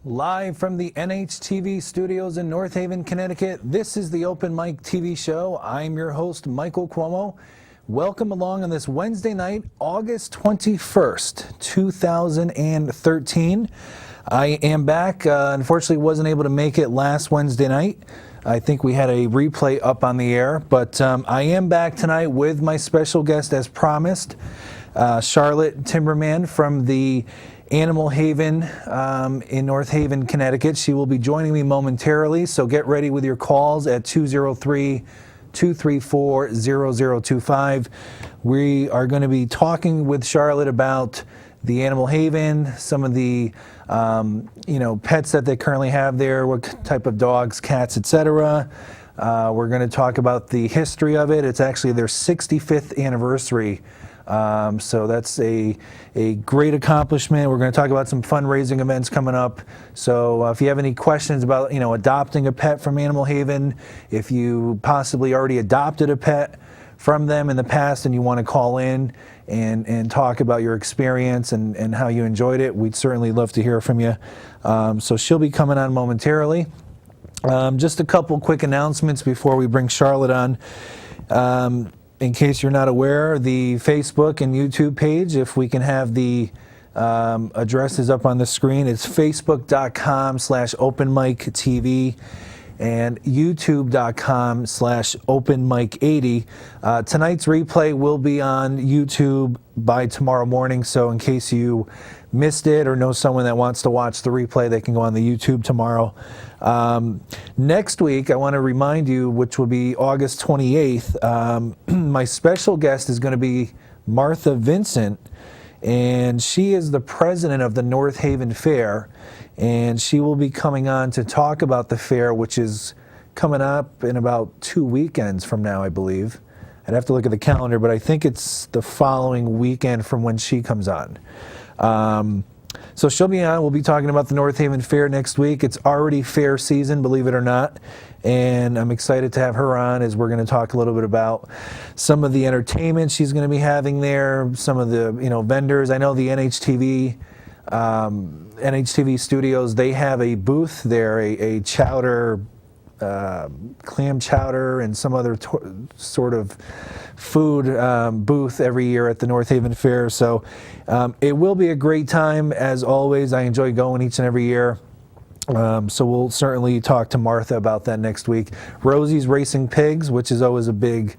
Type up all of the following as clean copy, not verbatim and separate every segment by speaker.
Speaker 1: Live from the NHTV studios in North Haven, Connecticut, this is the Open Mic TV show. I'm your host, Michael CUOMO. Welcome along on this Wednesday night, August 21st, 2013. I am back. Unfortunately, wasn't able to make it last Wednesday night. I think we had a replay up on the air, but I am back tonight with my special guest as promised, Charlotte Timberman from the Animal Haven in North Haven, Connecticut. She will be joining me momentarily, so get ready with your calls at 203-234-0025. We are going to be talking with Charlotte about the Animal Haven, some of the pets that they currently have there, what type of dogs, cats, etc. We're going to talk about the history of it. It's actually their 65th anniversary. So that's a great accomplishment. We're going to talk about some fundraising events coming up. So if you have any questions about, adopting a pet from Animal Haven, if you possibly already adopted a pet from them in the past and you want to call in and talk about your experience and how you enjoyed it, we'd certainly love to hear from you. So she'll be coming on momentarily. Just a couple quick announcements before we bring Charlotte on. In case you're not aware, the Facebook and YouTube page, if we can have the addresses up on the screen, it's facebook.com/openmictv and youtube.com/openmic80. Tonight's replay will be on YouTube by tomorrow morning, so in case you missed it or know someone that wants to watch the replay, they can go on the YouTube tomorrow. Next week, I want to remind you, which will be August 28th, my special guest is going to be Martha Vincent, and she is the president of the North Haven Fair, and she will be coming on to talk about the fair, which is coming up in about 2 weekends from now, I believe. I'd have to look at the calendar, but I think it's the following weekend from when she comes on. So she'll be on. We'll be talking about the North Haven Fair next week. It's already fair season, believe it or not, and I'm excited to have her on as we're going to talk a little bit about some of the entertainment she's going to be having there, some of the vendors. I know the NHTV studios, they have a booth there, a chowder, clam chowder and some other sort of food booth every year at the North Haven Fair. So it will be a great time, as always. I enjoy going each and every year. So we'll certainly talk to Martha about that next week. Rosie's Racing Pigs, which is always a big,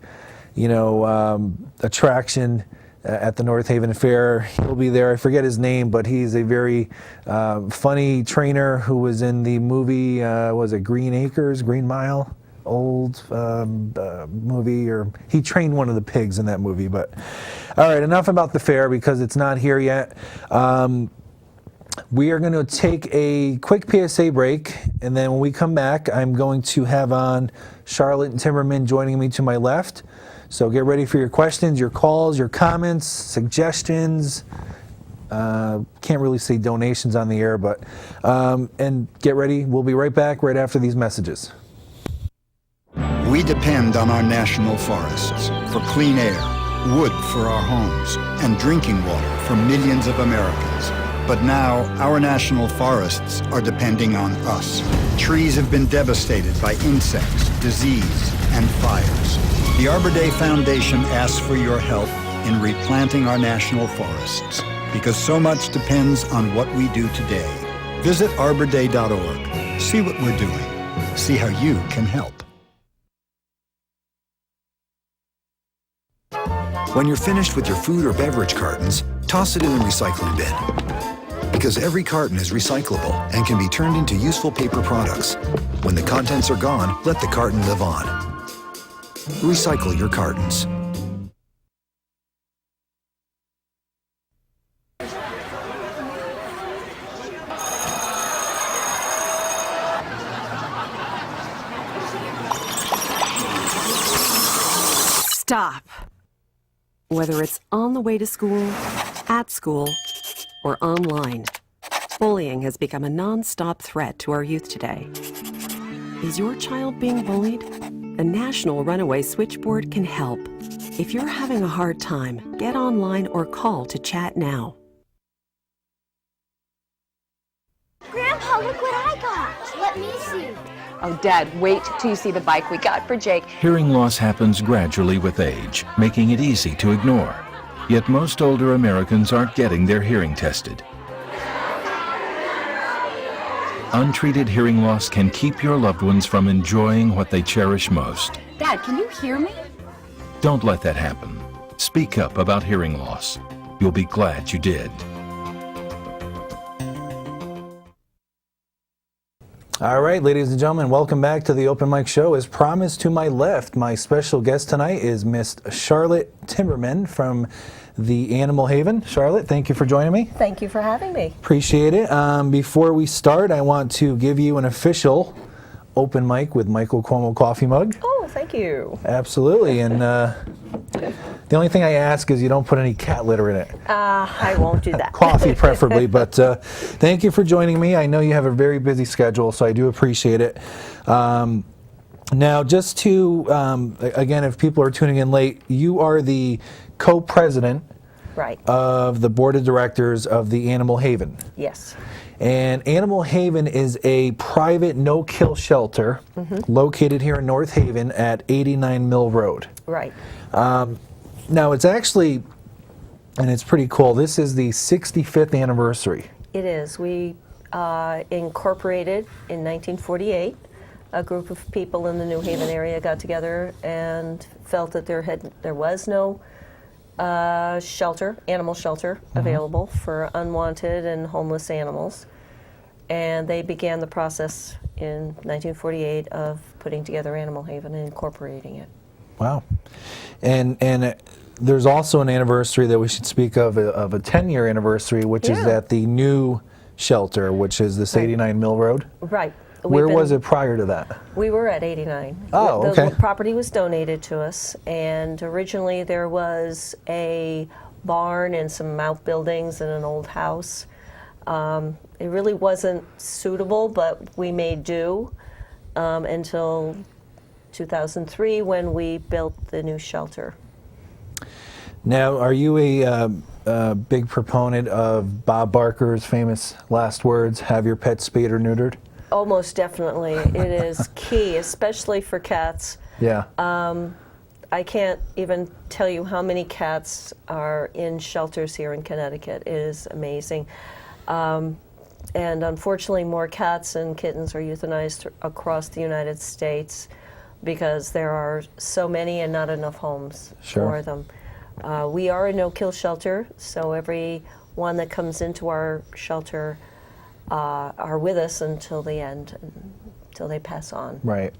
Speaker 1: attraction at the North Haven Fair. He'll be there. I forget his name, but he's a very funny trainer who was in the movie, was it Green Mile? Old movie, or he trained one of the pigs in that movie. But all right, enough about the fair because it's not here yet. We are going to take a quick PSA break, and then when we come back, I'm going to have on Charlotte Timberman joining me to my left. So get ready for your questions, your calls, your comments, suggestions. Can't really say donations on the air, but and get ready. We'll be right back right after these messages.
Speaker 2: We depend on our national forests for clean air, wood for our homes, and drinking water for millions of Americans. But now, our national forests are depending on us. Trees have been devastated by insects, disease, and fires. The Arbor Day Foundation asks for your help in replanting our national forests, because so much depends on what we do today. Visit arborday.org. See what we're doing. See how you can help.
Speaker 3: When you're finished with your food or beverage cartons, toss it in the recycling bin. Because every carton is recyclable and can be turned into useful paper products. When the contents are gone, let the carton live on. Recycle your cartons.
Speaker 4: Stop. Whether it's on the way to school, at school, or online, bullying has become a non-stop threat to our youth today. Is your child being bullied? The National Runaway Switchboard can help. If you're having a hard time, get online or call to chat now.
Speaker 5: Grandpa, look what I got. Let me see.
Speaker 6: Oh, Dad, wait till you see the bike we got for Jake.
Speaker 7: Hearing loss happens gradually with age, making it easy to ignore. Yet most older Americans aren't getting their hearing tested. Untreated hearing loss can keep your loved ones from enjoying what they cherish most.
Speaker 6: Dad, can you hear me?
Speaker 7: Don't let that happen. Speak up about hearing loss. You'll be glad you did.
Speaker 1: All right, ladies and gentlemen, welcome back to the Open Mic Show. As promised, to my left, my special guest tonight is Miss Charlotte Timberman from the Animal Haven. Charlotte, thank you for joining me.
Speaker 8: Thank you for having me.
Speaker 1: Appreciate it. Before we start, I want to give you an official Open Mic with Michael CUOMO coffee mug.
Speaker 8: Oh, thank you.
Speaker 1: Absolutely. And the only thing I ask is you don't put any cat litter in it.
Speaker 8: I won't do that.
Speaker 1: Coffee preferably, but thank you for joining me. I know you have a very busy schedule, so I do appreciate it. Now, just to, again, if people are tuning in late, you are the co-president
Speaker 8: Right.
Speaker 1: of the board of directors of the Animal Haven.
Speaker 8: Yes.
Speaker 1: And Animal Haven is a private no-kill shelter located here in North Haven at 89 Mill Road.
Speaker 8: Right.
Speaker 1: Now, it's actually, and it's pretty cool, this is the 65th anniversary.
Speaker 8: It is. We incorporated in 1948. A group of people in the New Haven area got together and felt that there was no animal shelter available for unwanted and homeless animals. And they began the process in 1948 of putting together Animal Haven and incorporating it.
Speaker 1: Wow. And there's also an anniversary that we should speak of a 10-year anniversary, which is at the new shelter, which is this 89 Mill Road.
Speaker 8: Right.
Speaker 1: Where was it prior to that?
Speaker 8: We were at 89.
Speaker 1: Oh, okay.
Speaker 8: The property was donated to us, and originally there was a barn and some outbuildings and an old house. It really wasn't suitable, but we made do until 2003 when we built the new shelter.
Speaker 1: Now, are you a big proponent of Bob Barker's famous last words, have your pet spayed or neutered?
Speaker 8: Oh, most definitely. It is key, especially for cats.
Speaker 1: Yeah.
Speaker 8: I can't even tell you how many cats are in shelters here in Connecticut. It is amazing. And unfortunately, more cats and kittens are euthanized across the United States because there are so many and not enough homes for them. We are a no-kill shelter, so every one that comes into our shelter are with us until the end, until they pass on.
Speaker 1: Right.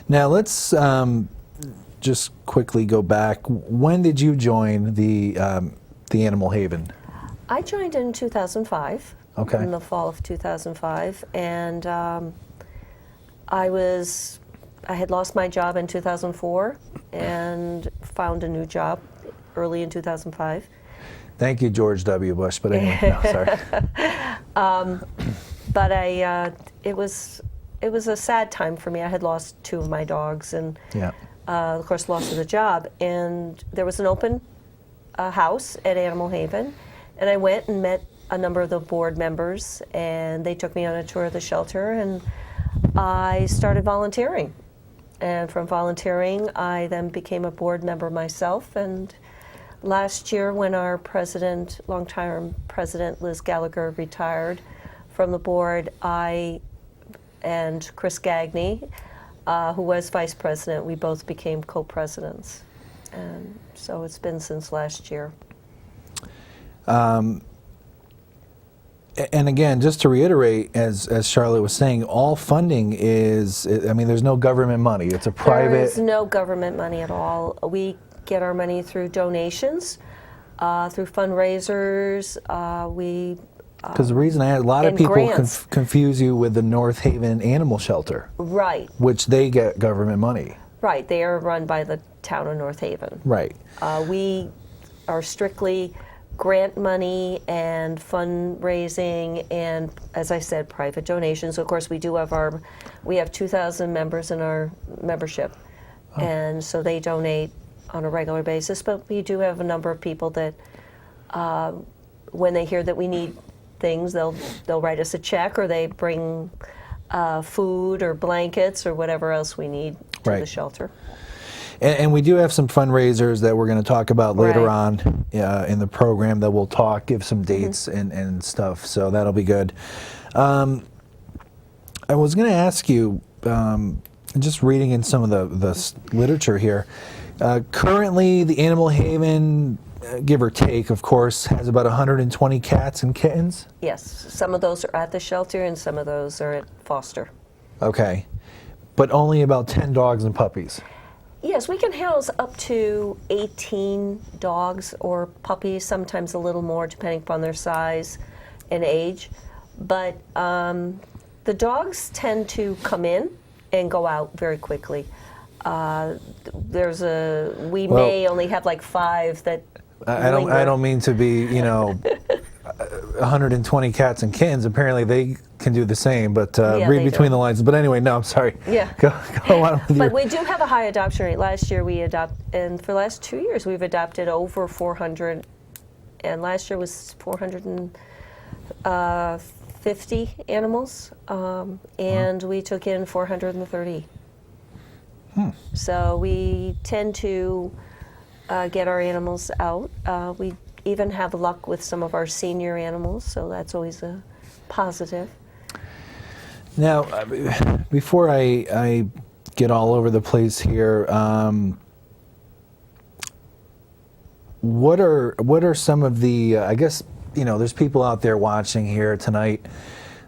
Speaker 1: Now let's just quickly go back. When did you join the Animal Haven?
Speaker 8: I joined in 2005.
Speaker 1: Okay.
Speaker 8: In the fall of 2005, and I had lost my job in 2004 and found a new job early in 2005.
Speaker 1: Thank you, George W. Bush, but anyway, no, sorry.
Speaker 8: But it was a sad time for me. I had lost two of my dogs, and of course lost the job. And there was an open house at Animal Haven, and I went and met a number of the board members, and they took me on a tour of the shelter, and I started volunteering. And from volunteering, I then became a board member myself. And last year, when our president, long-term president Liz Gallagher, retired from the board, I and Chris Gagney, who was vice president, we both became co-presidents. And so it's been since last year.
Speaker 1: And again, just to reiterate, as Charlotte was saying, all funding is, I mean, there's no government money. It's a private...
Speaker 8: There is no government money at all. We get our money through donations, through fundraisers.
Speaker 1: Because the reason a lot of people confuse you with the North Haven Animal Shelter.
Speaker 8: Right.
Speaker 1: Which they get government money.
Speaker 8: Right. They are run by the town of North Haven.
Speaker 1: Right.
Speaker 8: We are strictly grant money and fundraising and, as I said, private donations. Of course, we do have we have 2,000 members in our membership, and so they donate on a regular basis. But we do have a number of people that, when they hear that we need things, they'll write us a check, or they bring food or blankets or whatever else we need to the shelter.
Speaker 1: And we do have some fundraisers that we're going to talk about later on in the program that we'll give some dates and stuff, so that'll be good. I was going to ask you, just reading in some of the literature here, currently the Animal Haven, give or take, of course, has about 120 cats and kittens?
Speaker 8: Yes, some of those are at the shelter and some of those are at foster.
Speaker 1: Okay, but only about 10 dogs and puppies?
Speaker 8: Yes, we can house up to 18 dogs or puppies, sometimes a little more depending upon their size and age. But the dogs tend to come in and go out very quickly. We may only have like 5 that
Speaker 1: I don't mean to be, 120 cats and kittens. Apparently they can do the same, but read between the lines. But anyway, no, I'm sorry.
Speaker 8: Yeah.
Speaker 1: Go on with
Speaker 8: But we do have a high adoption rate. Last year and for the last 2 years we've adopted over 400, and last year was 450 animals, and we took in 430. So we tend to get our animals out. We even have luck with some of our senior animals, so that's always a positive.
Speaker 1: Now, before I get all over the place here, what are some of the? I guess there's people out there watching here tonight,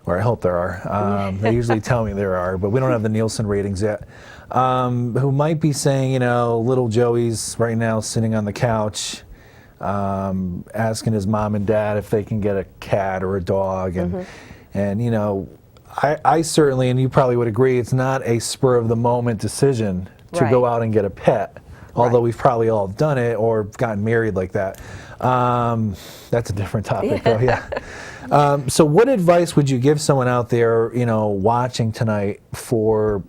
Speaker 1: or I hope there are. They usually tell me there are, but we don't have the Nielsen ratings yet. Who might be saying, little Joey's right now sitting on the couch, asking his mom and dad if they can get a cat or a dog, and I certainly, and you probably would agree, it's not a spur of the moment decision to go out and get a pet, although we've probably all done it or gotten married like that. That's a different topic, though. Yeah. So what advice would you give someone out there, watching tonight for,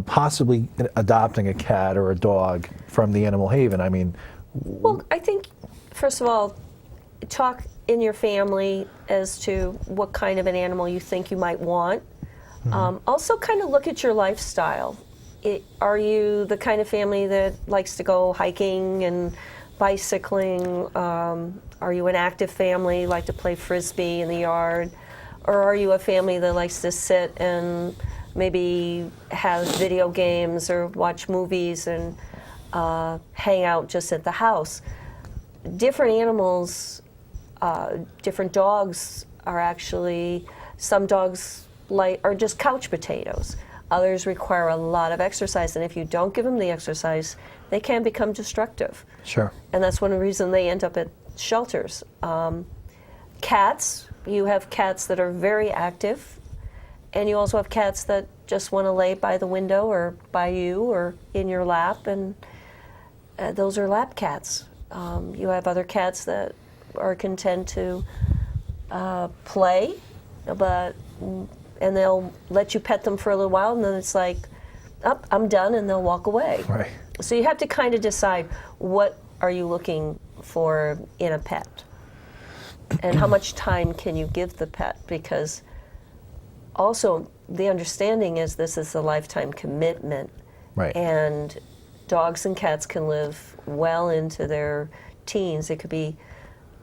Speaker 1: possibly adopting a cat or a dog from the Animal Haven? I mean,
Speaker 8: well, I think, first of all, talk in your family as to what kind of an animal you think you might want. Also kind of look at your lifestyle. Are you the kind of family that likes to go hiking and bicycling? Are you an active family, like to play frisbee in the yard? Or are you a family that likes to sit and maybe have video games or watch movies and hang out just at the house? Different animals, different dogs are actually, some dogs are just couch potatoes. Others require a lot of exercise, and if you don't give them the exercise, they can become destructive.
Speaker 1: Sure.
Speaker 8: And that's one reason they end up at shelters. Cats, you have cats that are very active, and you also have cats that just want to lay by the window or by you or in your lap, and those are lap cats. You have other cats that are content to play, and they'll let you pet them for a little while, and then it's like, oh, I'm done, and they'll walk away.
Speaker 1: Right.
Speaker 8: So you have to kind of decide, what are you looking for in a pet? And how much time can you give the pet? Because also the understanding is this is a lifetime commitment.
Speaker 1: Right.
Speaker 8: And dogs and cats can live well into their teens. It could be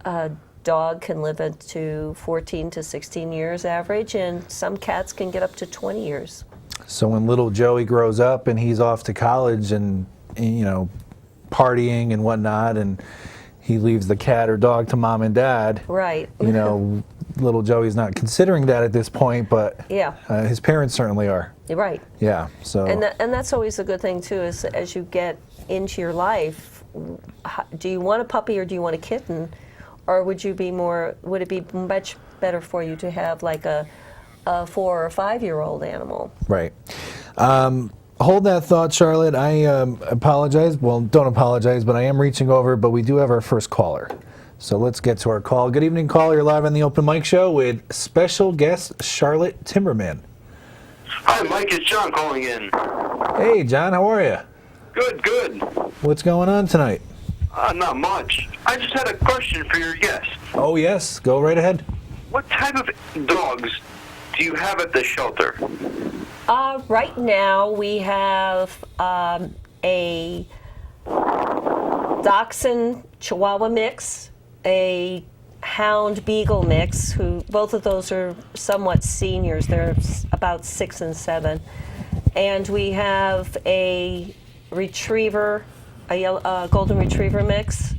Speaker 8: a dog can live up to 14 to 16 years average, and some cats can get up to 20 years.
Speaker 1: So when little Joey grows up and he's off to college and partying and whatnot, and he leaves the cat or dog to mom and dad.
Speaker 8: Right.
Speaker 1: Little Joey's not considering that at this point, but
Speaker 8: yeah,
Speaker 1: his parents certainly are.
Speaker 8: Right.
Speaker 1: Yeah. So.
Speaker 8: And that's always a good thing too. Is as you get into your life, do you want a puppy or do you want a kitten, or would it be much better for you to have like a 4 or 5 year old animal?
Speaker 1: Right. Hold that thought, Charlotte. I apologize. Well, don't apologize, but I am reaching over, but we do have our first caller. So let's get to our call. Good evening, caller. You're live on the Open Mic Show with special guest Charlotte Timberman.
Speaker 9: Hi, Mike. It's John calling in.
Speaker 1: Hey, John. How are you?
Speaker 9: Good, good.
Speaker 1: What's going on tonight?
Speaker 9: Not much. I just had a question for your guest.
Speaker 1: Oh, yes. Go right ahead.
Speaker 9: what type of dogs do you have at the shelter?
Speaker 8: Right now we have a Dachshund Chihuahua mix, a Hound Beagle mix, who both of those are somewhat seniors. They're about 6 and 7. And we have a Retriever, a Golden Retriever mix,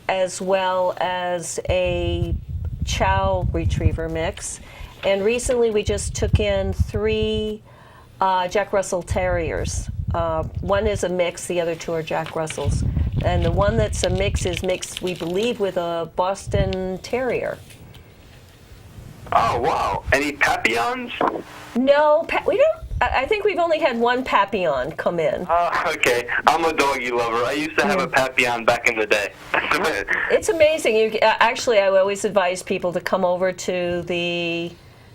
Speaker 8: as well as a Chow Retriever mix. And recently we just took in 3 Jack Russell Terriers. One is a mix, the other 2 are Jack Russells. And the one that's a mix is mixed, we believe, with a Boston Terrier.
Speaker 9: Oh, wow. Any Papillons?
Speaker 8: No, we don't. I think we've only had 1 Papillon come in.
Speaker 9: Okay. I'm a doggy lover. I used to have a Papillon back in the day.
Speaker 8: It's amazing. Actually, I always advise people to come over to the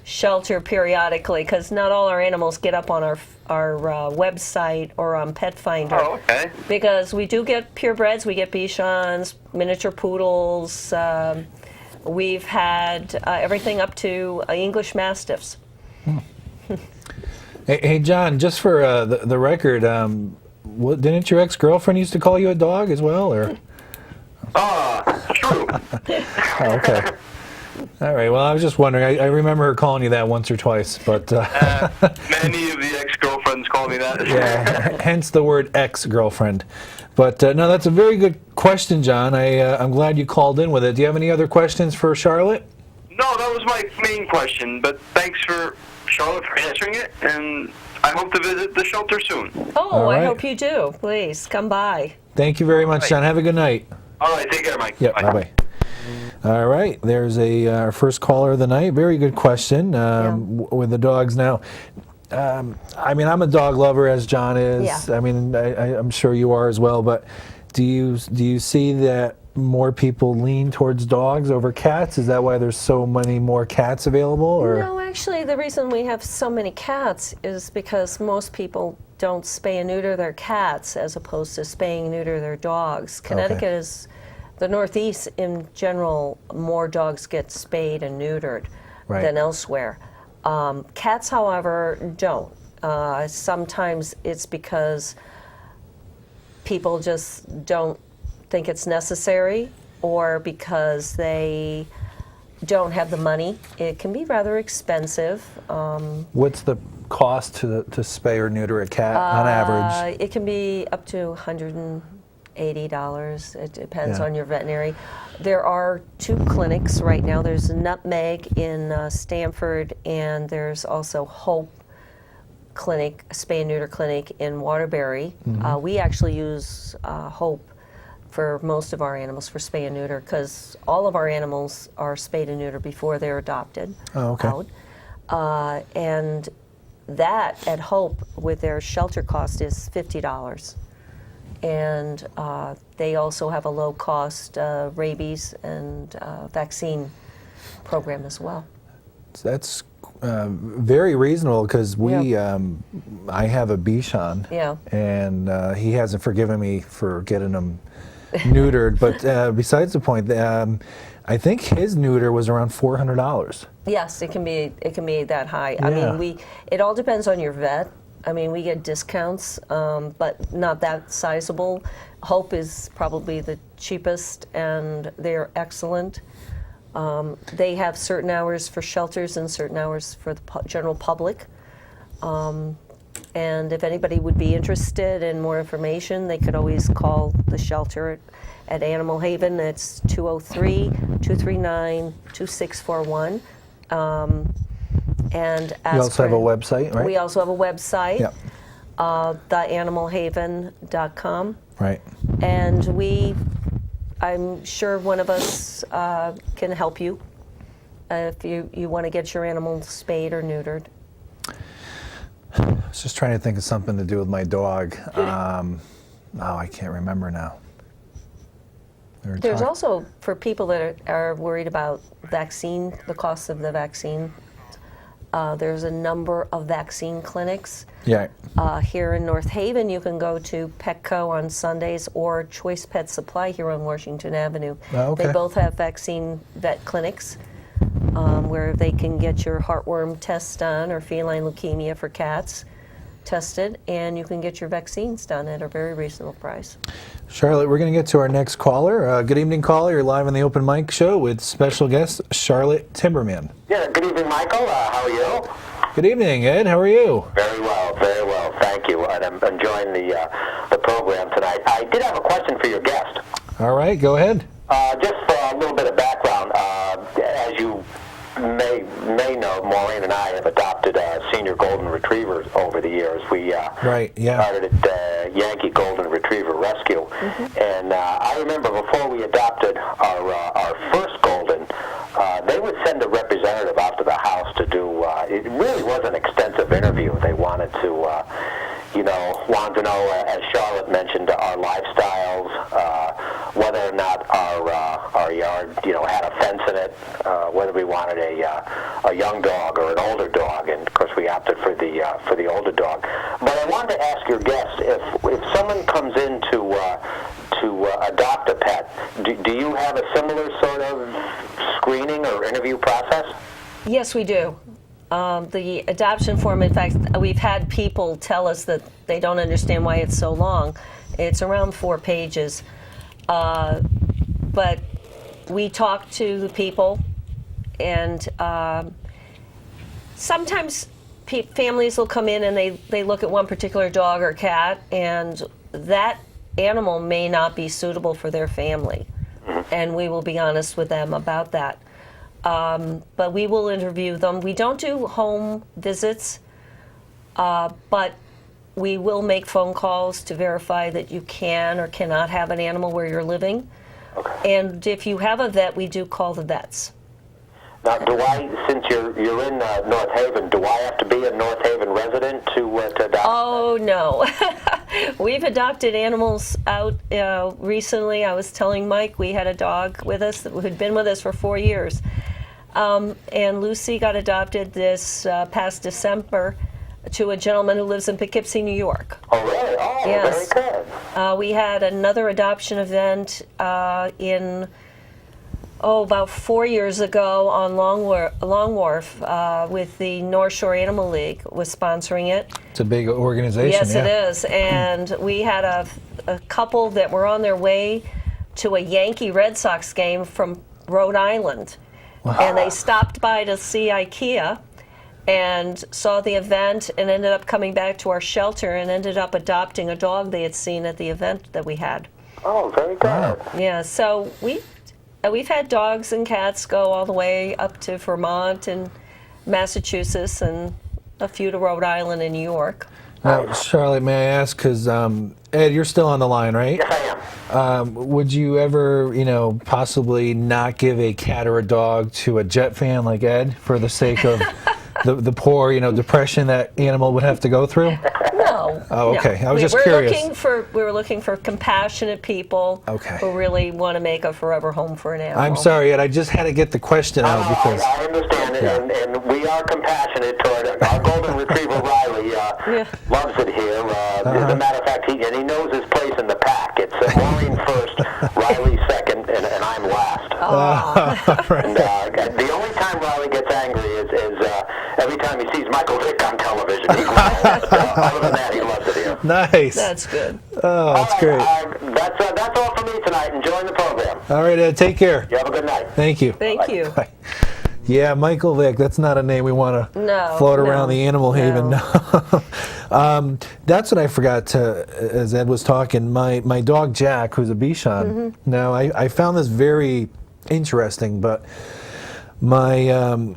Speaker 8: shelter periodically, because not all our animals get up on our website or on Pet Finder.
Speaker 9: Oh, okay.
Speaker 8: Because we do get purebreds, we get Bichons, miniature poodles. We've had everything up to English Mastiffs.
Speaker 1: Hey, John, just for the record, didn't your ex-girlfriend used to call you a dog as well, or?
Speaker 9: True.
Speaker 1: Oh, okay. All right. Well, I was just wondering. I remember her calling you that once or twice, but
Speaker 9: Many of the ex-girlfriends call me that.
Speaker 1: yeah. Hence the word ex-girlfriend. But no, that's a very good question, John. I'm glad you called in with it. Do you have any other questions for Charlotte?
Speaker 9: No, that was my main question. But thanks for Charlotte for answering it, and I hope to visit the shelter soon.
Speaker 8: Oh,
Speaker 1: All right.
Speaker 8: I hope you do. Please come by.
Speaker 1: Thank you very much, John. Have a good night.
Speaker 9: All right, take care, Mike.
Speaker 1: Yep. Bye-bye. All right, there's our first caller of the night. Very good question with the dogs. Now, I mean, I'm a dog lover, as John is.
Speaker 8: Yeah.
Speaker 1: I mean, I'm sure you are as well. But do you see that more people lean towards dogs over cats? Is that why there's so many more cats available? Or?
Speaker 8: No, actually, the reason we have so many cats is because most people don't spay and neuter their cats as opposed to spaying and neuter their dogs. Connecticut is the Northeast in general. More dogs get spayed and neutered than elsewhere. Cats, however, don't. Sometimes it's because people just don't think it's necessary, or because they don't have the money. It can be rather expensive.
Speaker 1: What's the cost to spay or neuter a cat on average?
Speaker 8: It can be up to $180. It depends on your veterinary. There are 2 clinics right now. There's Nutmeg in Stamford, and there's also Hope Clinic, a spay and neuter clinic in Waterbury. We actually use Hope for most of our animals for spay and neuter, because all of our animals are spayed and neutered before they're adopted out. And that at Hope, with their shelter cost, is $50. And they also have a low-cost rabies and vaccine program as well.
Speaker 1: That's very reasonable, because I have a Bichon, and he hasn't forgiven me for getting him neutered. But besides the point, I think his neuter was around $400.
Speaker 8: Yes, it can be that high. I mean, it all depends on your vet. I mean, we get discounts, but not that sizable. Hope is probably the cheapest, and they're excellent. They have certain hours for shelters and certain hours for the general public. And if anybody would be interested in more information, they could always call the shelter at Animal Haven. It's 203-239-2641. And
Speaker 1: You also have a website, right?
Speaker 8: We also have a website, theanimalhaven.com.
Speaker 1: Right.
Speaker 8: And I'm sure one of us can help you if you want to get your animal spayed or neutered.
Speaker 1: I was just trying to think of something to do with my dog. I can't remember now.
Speaker 8: There's also, for people that are worried about the cost of the vaccine, there's a number of vaccine clinics.
Speaker 1: Yeah.
Speaker 8: Here in North Haven, you can go to Petco on Sundays or Choice Pet Supply here on Washington Avenue.
Speaker 1: Oh, okay.
Speaker 8: They both have vaccine vet clinics. where they can get your heartworm test done or feline leukemia for cats tested, and you can get your vaccines done at a very reasonable price.
Speaker 1: Charlotte, we're going to get to our next caller. Good evening, caller. You're live on the Open Mic Show with special guest Charlotte Timberman.
Speaker 10: Yeah, good evening, Michael. How are you?
Speaker 1: Good evening, Ed. How are you?
Speaker 10: Very well, very well. Thank you. And I'm enjoying the program tonight. I did have a question for your guest.
Speaker 1: All right, go ahead.
Speaker 10: Just for a little bit of background, as you may know, Maureen and I have adopted senior golden retrievers over the years. We started at Yankee Golden Retriever Rescue, and I remember before we adopted our first golden, they would send a representative out to the house to do. It really was an extensive interview. They wanted to, as Charlotte mentioned, our lifestyles, whether or not our yard, had a fence in it, whether we wanted a young dog or an older dog, and of course we opted for the older dog. But I wanted to ask your guest if someone comes in to adopt a pet, do you have a similar sort of screening or interview process?
Speaker 8: Yes, we do. The adoption form, in fact, we've had people tell us that they don't understand why it's so long. It's around 4 pages. But we talk to the people, and sometimes families will come in and they look at one particular dog or cat, and that animal may not be suitable for their family. And we will be honest with them about that. But we will interview them. We don't do home visits, but we will make phone calls to verify that you can or cannot have an animal where you're living. Okay. And if you have a vet, we do call the vets.
Speaker 10: Now, since you're in North Haven, do I have to be a North Haven resident to adopt?
Speaker 8: Oh, no. We've adopted animals out recently. I was telling Mike we had a dog with us that had been with us for 4 years. And Lucy got adopted this past December to a gentleman who lives in Poughkeepsie, New York.
Speaker 10: Oh, really? Oh, yes. Very good.
Speaker 8: We had another adoption event about 4 years ago on Long Wharf with the North Shore Animal League was sponsoring it.
Speaker 1: It's a big organization.
Speaker 8: Yes, it is. And we had a couple that were on their way to a Yankee Red Sox game from Rhode Island. Wow. And they stopped by to see IKEA and saw the event and ended up coming back to our shelter and ended up adopting a dog they had seen at the event that we had.
Speaker 10: Oh, very good. Wow.
Speaker 8: Yeah, so we've had dogs and cats go all the way up to Vermont and Massachusetts and a few to Rhode Island and New York.
Speaker 1: Now, Charlotte, may I ask, because Ed, you're still on the line, right?
Speaker 10: Yes, I am.
Speaker 1: Would you ever, possibly not give a cat or a dog to a Jet fan like Ed for the sake of the poor, depression that animal would have to go through?
Speaker 8: No.
Speaker 1: Oh, okay.
Speaker 8: No.
Speaker 1: I was just curious.
Speaker 8: We were looking for compassionate people who really want to make a forever home for an animal.
Speaker 1: I'm sorry, Ed. I just had to get the question out because
Speaker 10: I understand it, and we are compassionate toward it. Our golden retriever Riley loves it here. As a matter of fact, he knows his place in the pack. It's Maureen first, Riley second, and I'm last.
Speaker 1: Right.
Speaker 10: And the only time Riley gets angry is every time he sees Michael Vick on television. He growls. Other than that, he loves it here.
Speaker 1: Nice.
Speaker 8: That's good.
Speaker 1: Oh, that's great.
Speaker 10: That's all for me tonight. Enjoying the program.
Speaker 1: All right, Ed. Take care.
Speaker 10: You have a good night.
Speaker 1: Thank you.
Speaker 8: Thank you.
Speaker 1: Bye. Yeah, Michael Vick. That's not a name we want to float around the animal haven. No. That's what I forgot to, as Ed was talking. My dog Jack, who's a Bichon. Now I found this very interesting, but my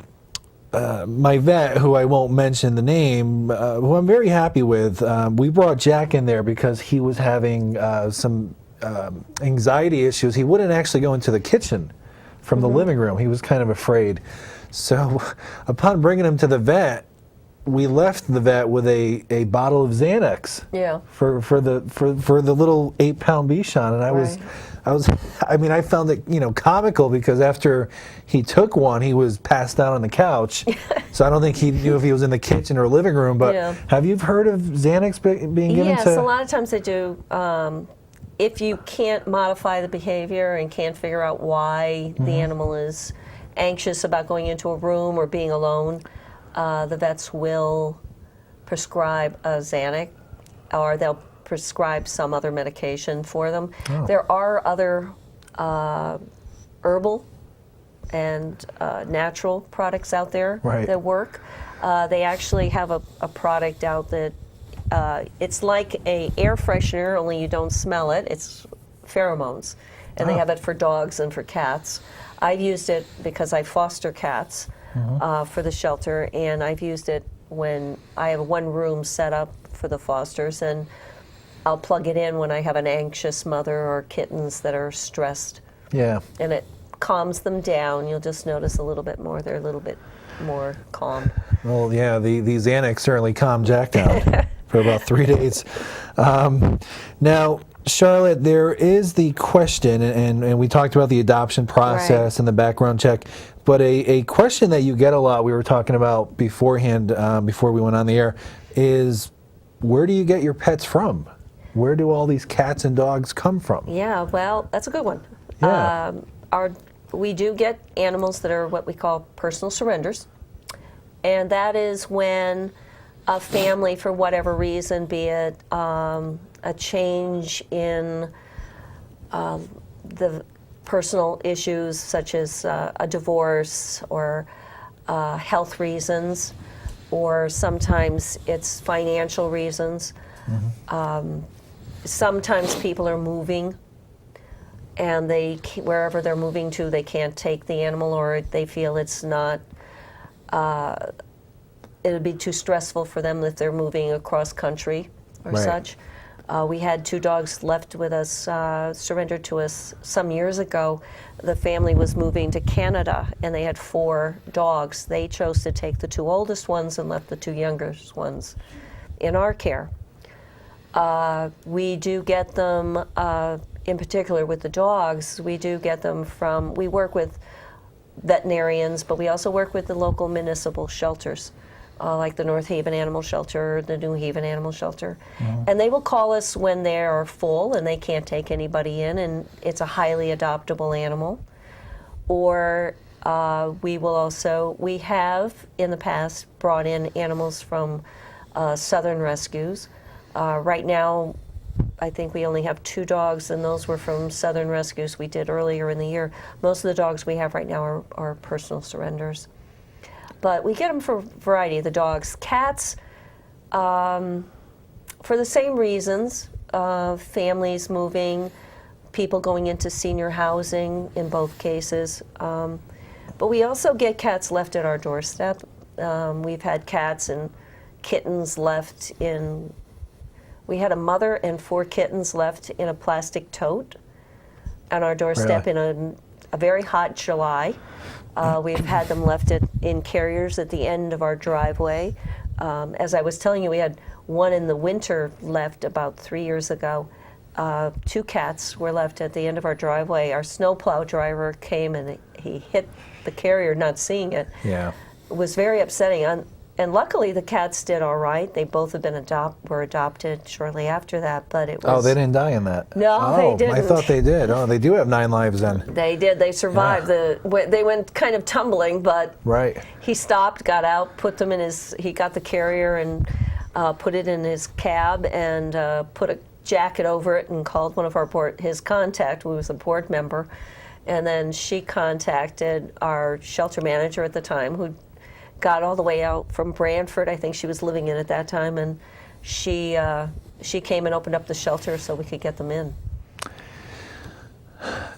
Speaker 1: my vet, who I won't mention the name, who I'm very happy with, we brought Jack in there because he was having some anxiety issues. He wouldn't actually go into the kitchen from the living room. He was kind of afraid. So upon bringing him to the vet, we left the vet with a bottle of Xanax for the little 8-pound Bichon, and I found it comical because after he took one, he was passed out on the couch. So I don't think he knew if he was in the kitchen or living room. But have you heard of Xanax being given to?
Speaker 8: Yes, a lot of times they do. If you can't modify the behavior and can't figure out why the animal is anxious about going into a room or being alone, the vets will prescribe a Xanax, or they'll prescribe some other medication for them. Oh. There are other herbal and natural products out there that work. They actually have a product out that it's like a air freshener, only you don't smell it. It's pheromones, and they have it for dogs and for cats. I've used it because I foster cats for the shelter, and I've used it when I have one room set up for the fosters, and I'll plug it in when I have an anxious mother or kittens that are stressed. Yeah. And it calms them down. You'll just notice a little bit more. They're a little bit more calm. Well, yeah, the Xanax certainly calmed Jack down for about 3 days. Now, Charlotte, there is the question, and we talked about the adoption process and the background check, but a question that you get a lot, we were talking about beforehand, before we went on the air, is where do you get your pets from? Where do all these cats and dogs come from? Yeah, well, that's a good one. Yeah. We do get animals that are what we call personal surrenders, and that is when a family, for whatever reason, be it a change in the personal issues such as a divorce or health reasons, or sometimes it's financial reasons. Sometimes people are moving, and wherever they're moving to, they can't take the animal, or they feel it's not, it would be too stressful for them if they're moving across country or such. We had 2 dogs left with us, surrendered to us some years ago. The family was moving to Canada, and they had 4 dogs. They chose to take the 2 oldest ones and left the 2 youngest ones in our care. We do get them, in particular with the dogs, we do get them from, we work with veterinarians, but we also work with the local municipal shelters, like the North Haven Animal Shelter, the New Haven Animal Shelter. And they will call us when they are full and they can't take anybody in, and it's a highly adoptable animal. Or we have in the past brought in animals from Southern Rescues. Right now, I think we only have 2 dogs, and those were from Southern Rescues we did earlier in the year. Most of the dogs we have right now are personal surrenders. But we get them for a variety of the dogs. Cats, for the same reasons, families moving, people going into senior housing in both cases. But we also get cats left at our doorstep. We've had cats and kittens left in... We had a mother and 4 kittens left in a plastic tote on our doorstep in a very hot July. We've had them left in carriers at the end of our driveway. As I was telling you, we had one in the winter left about 3 years ago. 2 cats were left at the end of our driveway. Our snowplow driver came and he hit the carrier, not seeing it. Yeah. It was very upsetting. And luckily, the cats did all right. They both have been were adopted shortly after that, but it was... Oh, they didn't die in that? No, they didn't. I thought they did. Oh, they do have 9 lives then. They did. They survived. Yeah. They went kind of tumbling, but he stopped, got out, put them in his... He got the carrier and put it in his cab and put a jacket over it and called one of his contact, who was a board member. And then she contacted our shelter manager at the time, who got all the way out from Branford, I think she was living in at that time, and she came and opened up the shelter so we could get them in.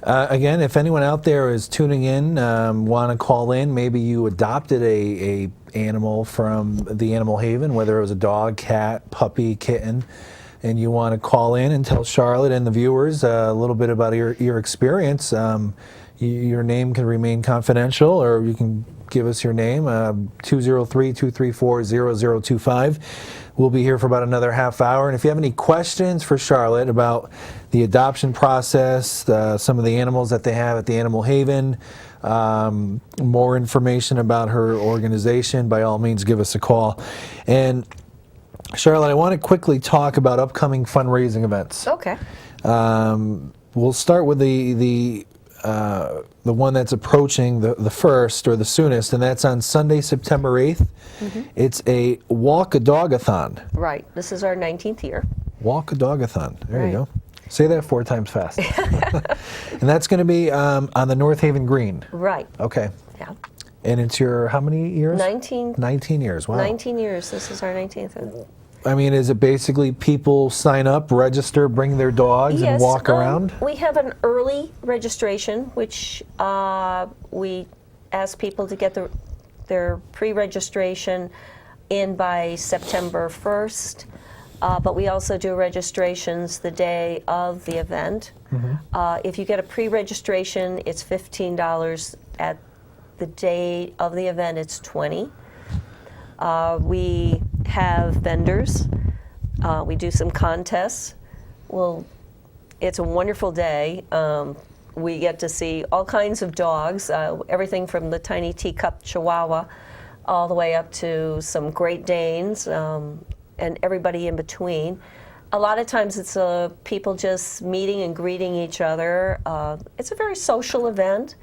Speaker 8: Again, if anyone out there is tuning in, want to call in, maybe you adopted a animal from the Animal Haven, whether it was a dog, cat, puppy, kitten, and you want to call in and tell Charlotte and the viewers a little bit about your experience. Your name can remain confidential, or you can give us your name, 203-234-0025. We'll be here for about another half hour. And if you have any questions for Charlotte about the adoption process, some of the animals that they have at the Animal Haven, more information about her organization, by all means, give us a call. And Charlotte, I want to quickly talk about upcoming fundraising events. Okay. We'll start with the
Speaker 1: the one that's approaching the first or the soonest, and that's on Sunday, September 8th. It's a walk-a-dog-a-thon.
Speaker 8: Right. This is our 19th year.
Speaker 1: Walk-a-dog-a-thon. There you go. Say that 4 times fast. And that's going to be on the North Haven Green.
Speaker 8: Right.
Speaker 1: Okay.
Speaker 8: Yeah.
Speaker 1: And it's your, how many years?
Speaker 8: 19.
Speaker 1: 19 years, wow.
Speaker 8: 19 years. This is our 19th.
Speaker 1: I mean, is it basically people sign up, register, bring their dogs, and walk around?
Speaker 8: We have an early registration, which we ask people to get their pre-registration in by September 1st. But we also do registrations the day of the event. If you get a pre-registration, it's $15. At the day of the event, it's $20. We have vendors. We do some contests. Well, it's a wonderful day. We get to see all kinds of dogs, everything from the tiny teacup Chihuahua all the way up to some Great Danes, and everybody in between. A lot of times it's people just meeting and greeting each other. It's a very social event.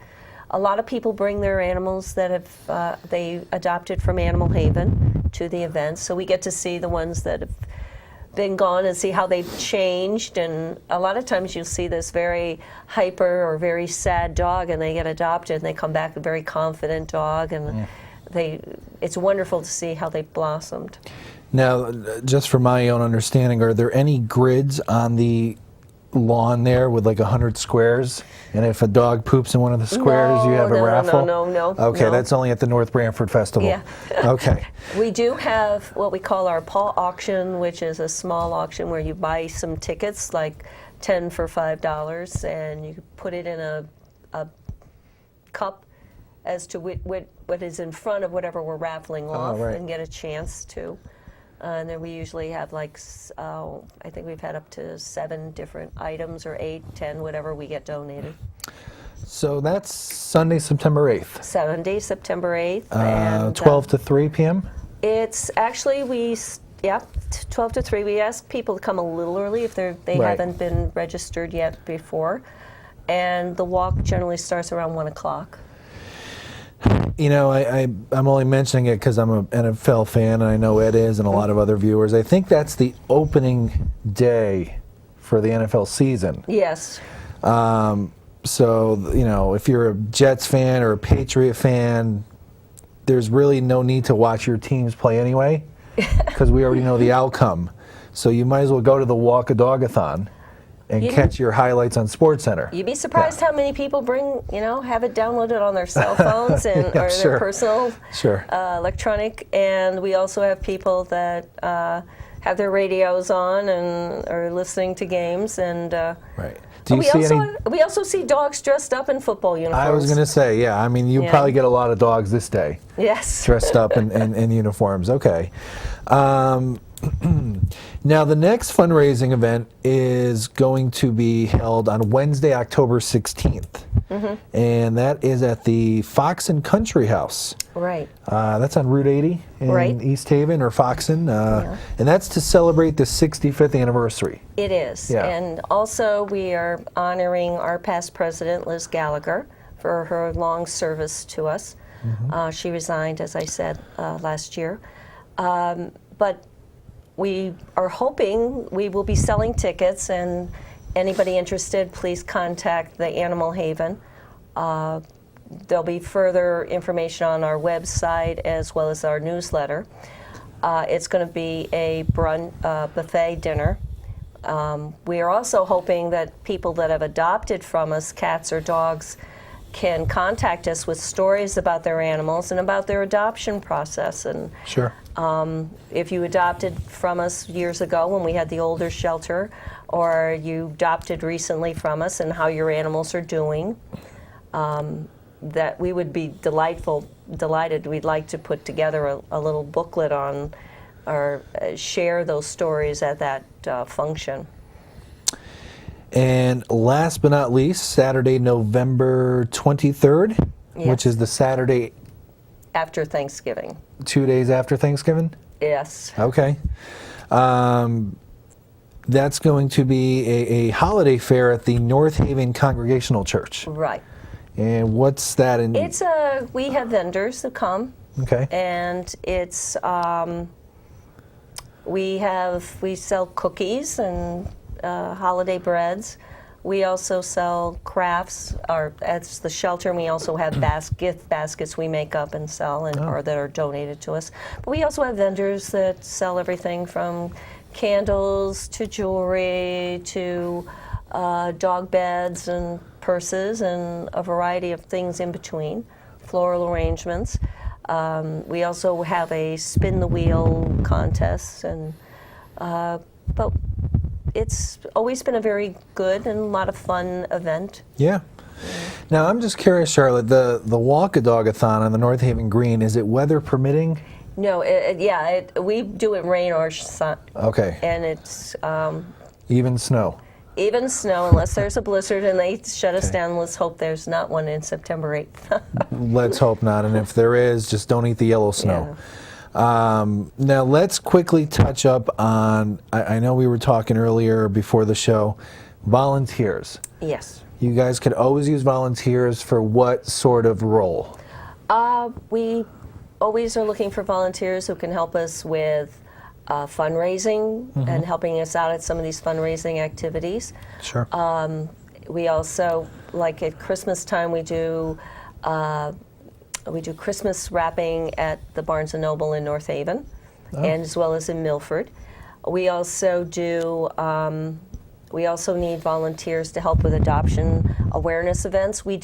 Speaker 8: A lot of people bring their animals that have they adopted from Animal Haven to the event, so we get to see the ones that have been gone and see how they've changed. And a lot of times you'll see this very hyper or very sad dog, and they get adopted and they come back a very confident dog, and it's wonderful to see how they've blossomed.
Speaker 1: Now, just for my own understanding, are there any grids on the lawn there with like 100 squares? And if a dog poops in one of the squares, you have a raffle?
Speaker 8: No.
Speaker 1: Okay, that's only at the North Branford Festival.
Speaker 8: Yeah.
Speaker 1: Okay.
Speaker 8: We do have what we call our paw auction, which is a small auction where you buy some tickets, like 10 for $5, and you put it in a cup as to what is in front of whatever we're raffling off, and get a chance to. And then we usually have like, I think we've had up to 7 different items, or 8, 10, whatever we get donated.
Speaker 1: So that's Sunday, September 8th.
Speaker 8: Sunday, September 8th. And
Speaker 1: 12 to 3 p.m.?
Speaker 8: It's actually, 12 to 3. We ask people to come a little early if they haven't been registered yet before. And the walk generally starts around 1 o'clock.
Speaker 1: You know, I'm only mentioning it because I'm an NFL fan, and I know Ed is, and a lot of other viewers. I think that's the opening day for the NFL season.
Speaker 8: Yes.
Speaker 1: So, you know, if you're a Jets fan or a Patriot fan, there's really no need to watch your teams play anyway, because we already know the outcome. So you might as well go to the Walk-a-Dog-a-thon and catch your highlights on SportsCenter.
Speaker 8: You'd be surprised how many people have it downloaded on their cell phones and or their personal electronic. And we also have people that have their radios on and are listening to games. And we also see dogs dressed up in football uniforms.
Speaker 1: I was going to say, yeah. I mean, you probably get a lot of dogs this day.
Speaker 8: Yes.
Speaker 1: Dressed up in uniforms. Okay. Now, the next fundraising event is going to be held on Wednesday, October 16th. And that is at the Foxen Country House.
Speaker 8: Right.
Speaker 1: That's on Route 80 in East Haven, or Foxen. And that's to celebrate the 65th anniversary.
Speaker 8: It is.
Speaker 1: Yeah.
Speaker 8: And also we are honoring our past president, Liz Gallagher, for her long service to us. She resigned, as I said, last year. But we are hoping we will be selling tickets, and anybody interested, please contact the Animal Haven. There'll be further information on our website as well as our newsletter. It's going to be a buffet dinner. We are also hoping that people that have adopted from us, cats or dogs, can contact us with stories about their animals and about their adoption process. And if you adopted from us years ago when we had the older shelter, or you adopted recently from us, and how your animals are doing, that we would be delighted. We'd like to put together a little booklet on, or share those stories at that function.
Speaker 1: And last but not least, Saturday, November 23rd, which is the Saturday
Speaker 8: after Thanksgiving. 2
Speaker 1: days after Thanksgiving?
Speaker 8: Yes.
Speaker 1: Okay. that's going to be a holiday fair at the North Haven Congregational Church.
Speaker 8: Right.
Speaker 1: And what's that in?
Speaker 8: It's we have vendors who come.
Speaker 1: Okay.
Speaker 8: And it's we sell cookies and holiday breads. We also sell crafts. At the shelter, and we also have gift baskets we make up and sell, or that are donated to us. But we also have vendors that sell everything from candles to jewelry to dog beds and purses and a variety of things in between, floral arrangements. We also have a spin the wheel contest, and but it's always been a very good and a lot of fun event.
Speaker 1: Yeah. Now I'm just curious, Charlotte, the walk-a-dog-a-thon on the North Haven Green, is it weather permitting?
Speaker 8: No, we do it rain or sun.
Speaker 1: Okay.
Speaker 8: And it's
Speaker 1: even snow.
Speaker 8: Even snow, unless there's a blizzard and they shut us down. Let's hope there's not one in September 8th.
Speaker 1: Let's hope not. And if there is, just don't eat the yellow snow.
Speaker 8: Yeah.
Speaker 1: Now let's quickly touch up on, I know we were talking earlier before the show, volunteers.
Speaker 8: Yes.
Speaker 1: You guys could always use volunteers for what sort of role?
Speaker 8: We always are looking for volunteers who can help us with fundraising and helping us out at some of these fundraising activities.
Speaker 1: Sure.
Speaker 8: We also, like at Christmas time, we do Christmas wrapping at the Barnes & Noble in North Haven, and as well as in Milford. We also do. We also need volunteers to help with adoption awareness events. We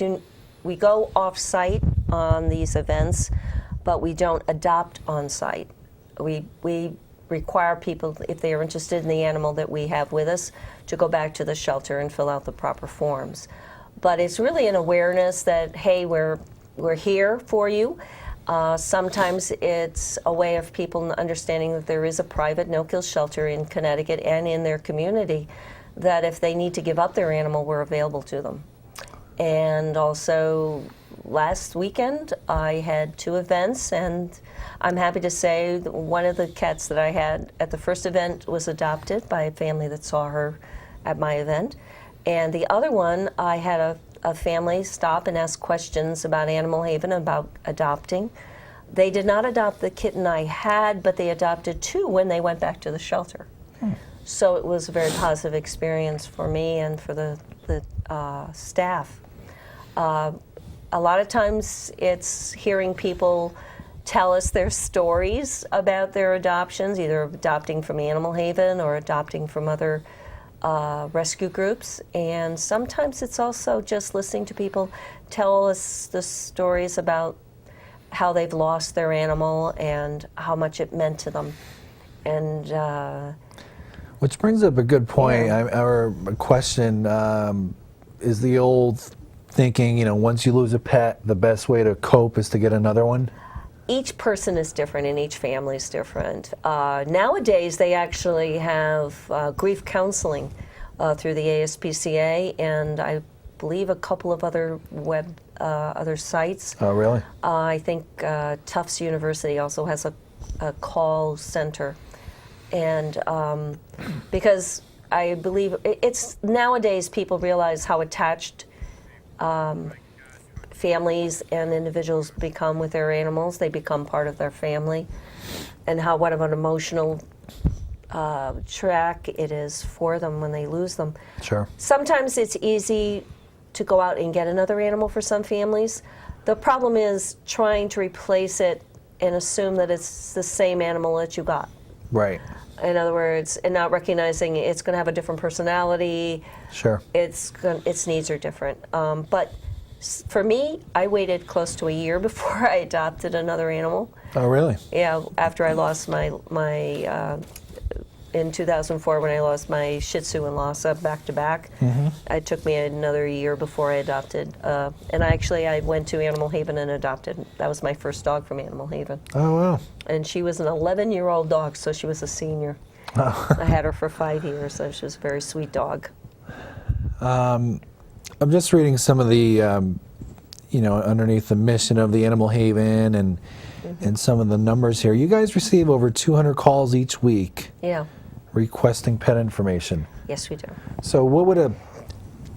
Speaker 8: go off-site on these events, but we don't adopt on-site. We require people, if they are interested in the animal that we have with us, to go back to the shelter and fill out the proper forms. But it's really an awareness that, hey, we're here for you. Sometimes it's a way of people understanding that there is a private no-kill shelter in Connecticut and in their community, that if they need to give up their animal, we're available to them. And also, last weekend, I had 2 events, and I'm happy to say that one of the cats that I had at the first event was adopted by a family that saw her at my event. And the other one, I had a family stop and ask questions about Animal Haven, about adopting. They did not adopt the kitten I had, but they adopted 2 when they went back to the shelter. So it was a very positive experience for me and for the staff. A lot of times it's hearing people tell us their stories about their adoptions, either adopting from Animal Haven or adopting from other rescue groups. And sometimes it's also just listening to people tell us the stories about how they've lost their animal and how much it meant to them. And
Speaker 1: which brings up a good point. Our question is the old thinking, once you lose a pet, the best way to cope is to get another one?
Speaker 8: Each person is different and each family is different. Nowadays, they actually have grief counseling through the ASPCA, and I believe a couple of other other sites.
Speaker 1: Oh, really?
Speaker 8: I think Tufts University also has a call center. And because I believe it's nowadays people realize how attached families and individuals become with their animals. They become part of their family, and what of an emotional track it is for them when they lose them.
Speaker 1: Sure.
Speaker 8: Sometimes it's easy to go out and get another animal for some families. The problem is trying to replace it and assume that it's the same animal that you got.
Speaker 1: Right.
Speaker 8: In other words, and not recognizing it's going to have a different personality.
Speaker 1: Sure.
Speaker 8: Its needs are different. But for me, I waited close to a year before I adopted another animal.
Speaker 1: Oh, really?
Speaker 8: Yeah, after I lost my in 2004 when I lost my Shih Tzu and Lhasa back to back. It took me another year before I adopted. And I went to Animal Haven and adopted. That was my first dog from Animal Haven.
Speaker 1: Oh, wow.
Speaker 8: And she was an 11-year-old dog, so she was a senior.
Speaker 1: Oh.
Speaker 8: I had her for 5 years, so she was a very sweet dog.
Speaker 1: I'm just reading some of the, underneath the mission of the Animal Haven and some of the numbers here. You guys receive over 200 calls each week.
Speaker 8: Yeah.
Speaker 1: requesting pet information.
Speaker 8: Yes, we do.
Speaker 1: So what would a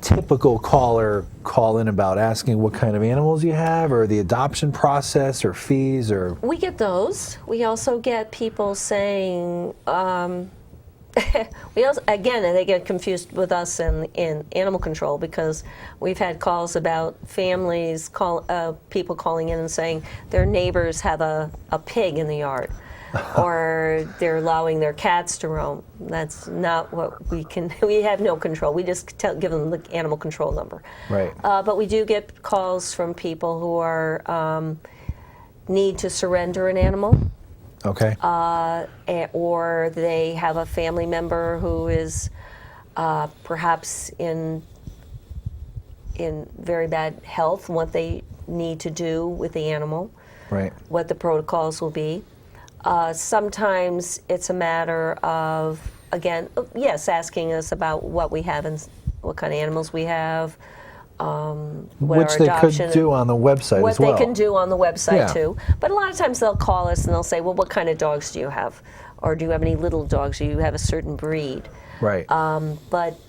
Speaker 1: typical caller call in about? Asking what kind of animals you have, or the adoption process, or fees, or?
Speaker 8: We get those. We also get people saying, we also, again, they get confused with us in animal control, because we've had calls about families, people calling in and saying their neighbors have a pig in the yard. Or they're allowing their cats to roam. That's not what we can. We have no control. We just give them the animal control number.
Speaker 1: Right.
Speaker 8: But we do get calls from people who are need to surrender an animal.
Speaker 1: Okay.
Speaker 8: Or they have a family member who is perhaps in very bad health. What they need to do with the animal.
Speaker 1: Right.
Speaker 8: What the protocols will be. Sometimes it's a matter of, again, yes, asking us about what we have and what kind of animals we have.
Speaker 1: Which they could do on the website as well.
Speaker 8: What they can do on the website
Speaker 1: Yeah.
Speaker 8: too. But a lot of times they'll call us and they'll say, well, what kind of dogs do you have? Or do you have any little dogs? Do you have a certain breed?
Speaker 1: Right.
Speaker 8: But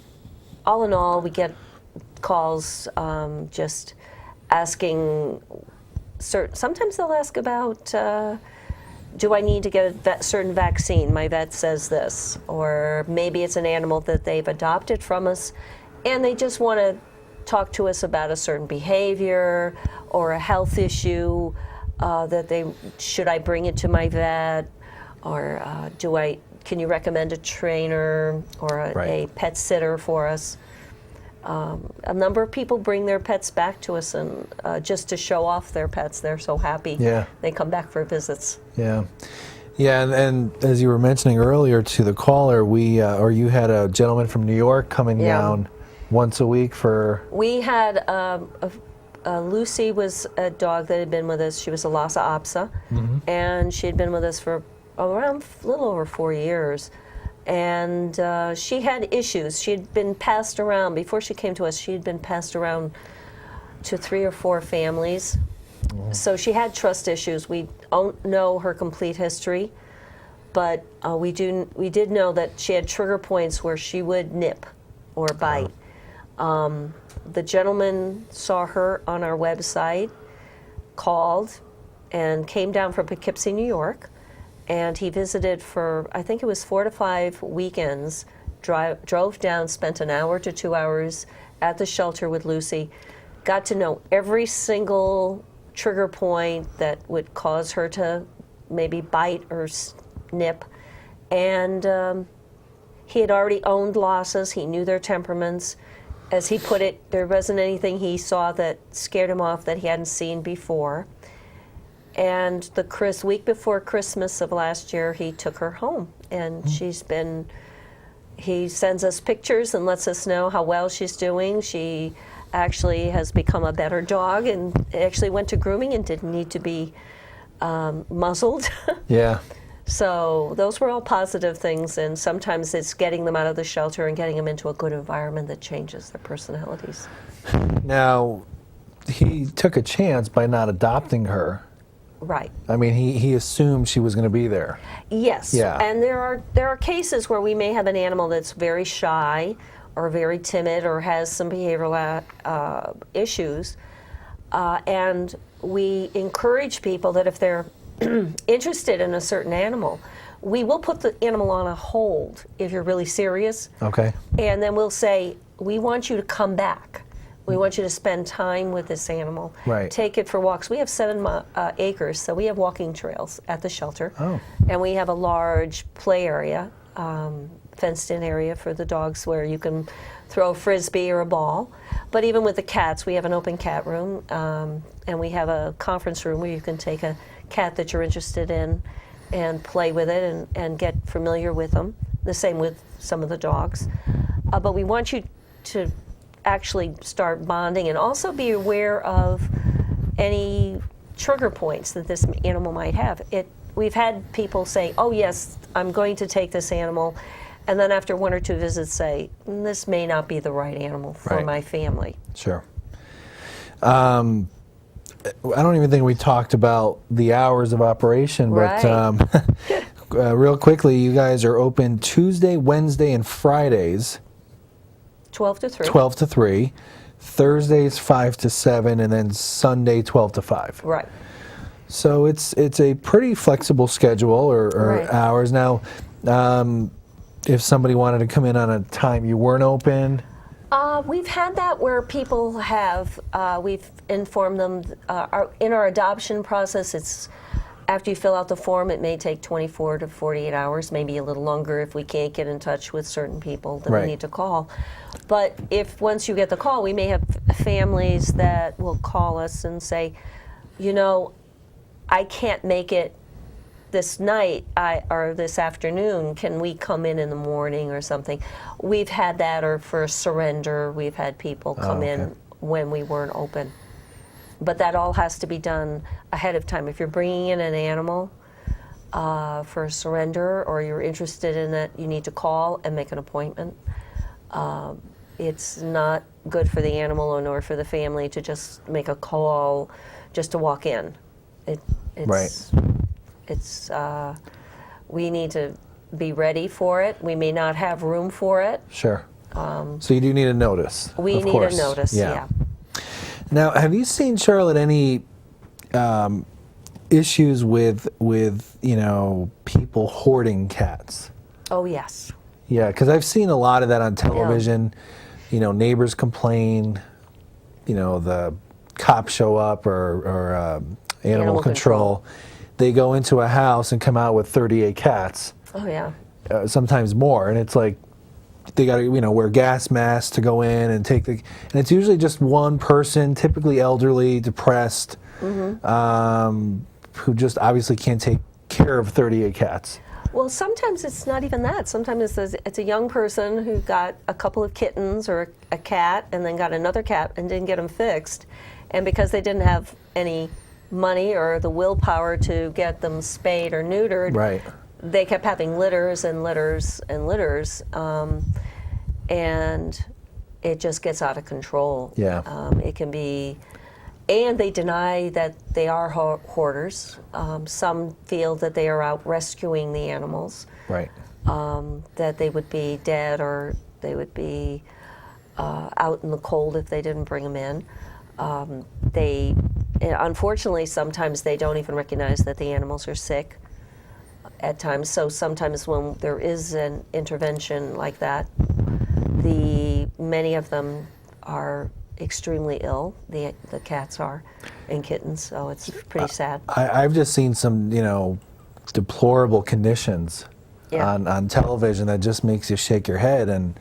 Speaker 8: all in all, we get calls just asking, sometimes they'll ask about, do I need to get a certain vaccine? My vet says this. Or maybe it's an animal that they've adopted from us and they just want to talk to us about a certain behavior or a health issue should I bring it to my vet? Or can you recommend a trainer or a pet sitter for us? A number of people bring their pets back to us and just to show off their pets. They're so happy.
Speaker 1: Yeah.
Speaker 8: They come back for visits.
Speaker 1: Yeah. Yeah, and as you were mentioning earlier to the caller, you had a gentleman from New York coming down once a week for...
Speaker 8: We had Lucy was a dog that had been with us. She was a Lhasa Apso, and she had been with us for around a little over 4 years. And she had issues. She had been passed around. Before she came to us, she had been passed around to 3 or 4 families. So she had trust issues. We don't know her complete history, but we did know that she had trigger points where she would nip or bite. The gentleman saw her on our website, called, and came down from Poughkeepsie, New York. And he visited for, I think it was 4 to 5 weekends, drove down, spent an hour to 2 hours at the shelter with Lucy, got to know every single trigger point that would cause her to maybe bite or nip. And he had already owned Lhasas, he knew their temperaments. As he put it, there wasn't anything he saw that scared him off that he hadn't seen before. And the week before Christmas of last year, he took her home, and he sends us pictures and lets us know how well she's doing. She actually has become a better dog and actually went to grooming and didn't need to be muzzled.
Speaker 1: Yeah.
Speaker 8: So those were all positive things, and sometimes it's getting them out of the shelter and getting them into a good environment that changes their personalities.
Speaker 1: Now, he took a chance by not adopting her.
Speaker 8: Right.
Speaker 1: I mean, he assumed she was going to be there.
Speaker 8: Yes.
Speaker 1: Yeah.
Speaker 8: And there are cases where we may have an animal that's very shy or very timid or has some behavioral issues, and we encourage people that if they're interested in a certain animal, we will put the animal on a hold if you're really serious.
Speaker 1: Okay.
Speaker 8: And then we'll say, we want you to come back. We want you to spend time with this animal.
Speaker 1: Right.
Speaker 8: Take it for walks. We have 7 acres, so we have walking trails at the shelter.
Speaker 1: Oh.
Speaker 8: And we have a large play area, fenced-in area for the dogs where you can throw a frisbee or a ball. But even with the cats, we have an open cat room, and we have a conference room where you can take a cat that you're interested in and play with it and get familiar with them. The same with some of the dogs. But we want you to actually start bonding and also be aware of any trigger points that this animal might have. We've had people say, oh yes, I'm going to take this animal, and then after 1 or 2 visits say, this may not be the right animal for my family.
Speaker 1: Sure. I don't even think we talked about the hours of operation, but real quickly, you guys are open Tuesday, Wednesday, and Fridays.
Speaker 8: 12 to 3.
Speaker 1: 12 to 3. Thursdays 5 to 7, and then Sunday 12 to 5.
Speaker 8: Right.
Speaker 1: So it's a pretty flexible schedule or
Speaker 8: Right.
Speaker 1: hours. Now, if somebody wanted to come in on a time you weren't open.
Speaker 8: We've had that where people have, we've informed them, in our adoption process, it's after you fill out the form, it may take 24 to 48 hours, maybe a little longer if we can't get in touch with certain people that
Speaker 1: Right.
Speaker 8: we need to call. But if once you get the call, we may have families that will call us and say, you know, I can't make it this night or this afternoon, can we come in the morning or something? We've had that, or for a surrender, we've had people come in when we weren't open. But that all has to be done ahead of time. If you're bringing in an animal for a surrender, or you're interested in it, you need to call and make an appointment. It's not good for the animal nor for the family to just make a call just to walk in. We need to be ready for it. We may not have room for it.
Speaker 1: Sure. So you do need a notice.
Speaker 8: We need a notice, yeah.
Speaker 1: Now, have you seen, Charlotte, any issues with people hoarding cats?
Speaker 8: Oh, yes.
Speaker 1: Yeah, because I've seen a lot of that on television. Yeah. Neighbors complain. The cops show up or animal control. They go into a house and come out with 38 cats.
Speaker 8: Oh, yeah.
Speaker 1: Sometimes more, and it's like they got to wear gas masks to go in and take and it's usually just one person, typically elderly, depressed, who just obviously can't take care of 38 cats.
Speaker 8: Well, sometimes it's not even that. Sometimes it's a young person who got a couple of kittens or a cat, and then got another cat and didn't get them fixed, and because they didn't have any money or the willpower to get them spayed or neutered,
Speaker 1: right,
Speaker 8: they kept having litters and litters and litters, and it just gets out of control.
Speaker 1: Yeah.
Speaker 8: It can be, and they deny that they are hoarders. Some feel that they are out rescuing the animals.
Speaker 1: Right.
Speaker 8: That they would be dead, or they would be out in the cold if they didn't bring them in. Unfortunately, sometimes they don't even recognize that the animals are sick at times. So sometimes when there is an intervention like that, many of them are extremely ill. The cats are, and kittens. So it's pretty sad.
Speaker 1: I've just seen some deplorable conditions on television that just makes you shake your head, and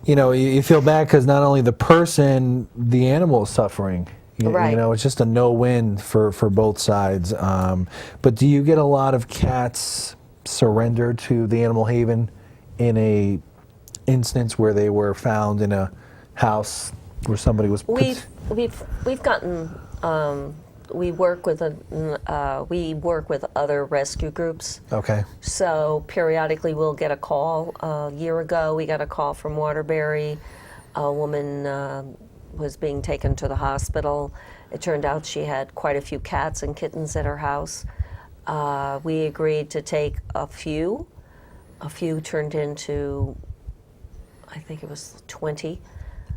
Speaker 1: you feel bad because not only the person, the animal is suffering.
Speaker 8: Right.
Speaker 1: It's just a no-win for both sides. But do you get a lot of cats surrendered to the animal haven in a instance where they were found in a house where somebody was?
Speaker 8: We've gotten. We work with other rescue groups.
Speaker 1: Okay.
Speaker 8: So periodically we'll get a call. A year ago we got a call from Waterbury. A woman was being taken to the hospital. It turned out she had quite a few cats and kittens at her house. We agreed to take a few. A few turned into, I think it was 20.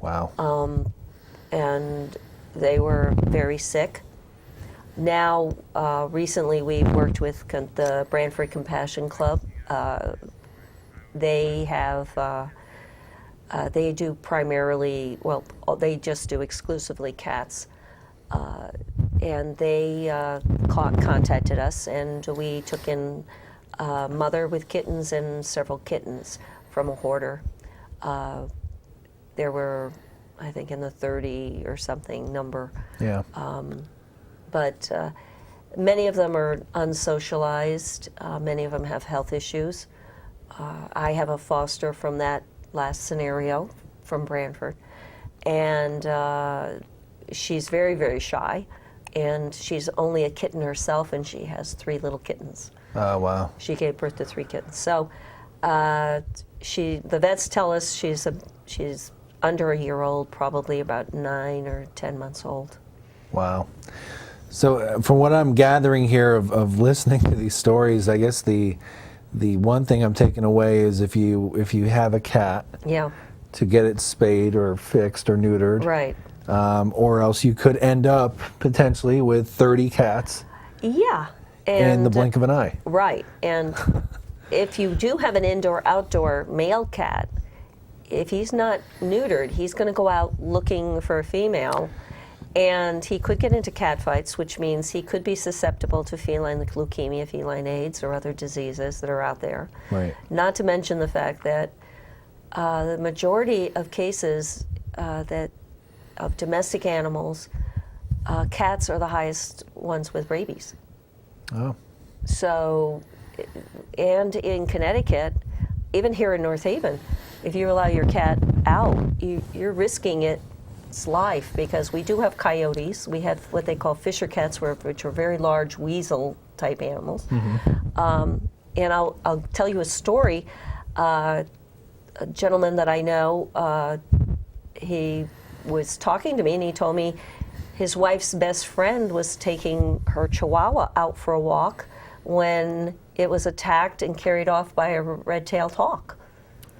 Speaker 1: Wow.
Speaker 8: And they were very sick. Now, recently we worked with the Branford Compassion Club. They have, they do primarily, they just do exclusively cats. And they contacted us, and we took in a mother with kittens and several kittens from a hoarder. There were, I think, in the 30 or something number.
Speaker 1: Yeah.
Speaker 8: But many of them are unsocialized. Many of them have health issues. I have a foster from that last scenario from Branford, and she's very, very shy, and she's only a kitten herself, and she has 3 little kittens.
Speaker 1: Oh, wow.
Speaker 8: She gave birth to 3 kittens. So the vets tell us she's under a year old, probably about 9 or 10 months old.
Speaker 1: Wow. So from what I'm gathering here of listening to these stories, I guess the one thing I'm taking away is if you have a cat,
Speaker 8: yeah,
Speaker 1: to get it spayed or fixed or neutered,
Speaker 8: right,
Speaker 1: or else you could end up potentially with 30 cats.
Speaker 8: Yeah,
Speaker 1: in the blink of an eye.
Speaker 8: Right, and if you do have an indoor-outdoor male cat, if he's not neutered, he's going to go out looking for a female. And he could get into cat fights, which means he could be susceptible to feline leukemia, feline AIDS, or other diseases that are out there.
Speaker 1: Right.
Speaker 8: Not to mention the fact that the majority of cases of domestic animals, cats are the highest ones with rabies.
Speaker 1: Oh.
Speaker 8: So, and in Connecticut, even here in North Haven, if you allow your cat out, you're risking its life, because we do have coyotes. We have what they call fisher cats, which are very large weasel-type animals. Mm-hmm. And I'll tell you a story. A gentleman that I know, he was talking to me, and he told me his wife's best friend was taking her Chihuahua out for a walk when it was attacked and carried off by a red-tailed hawk.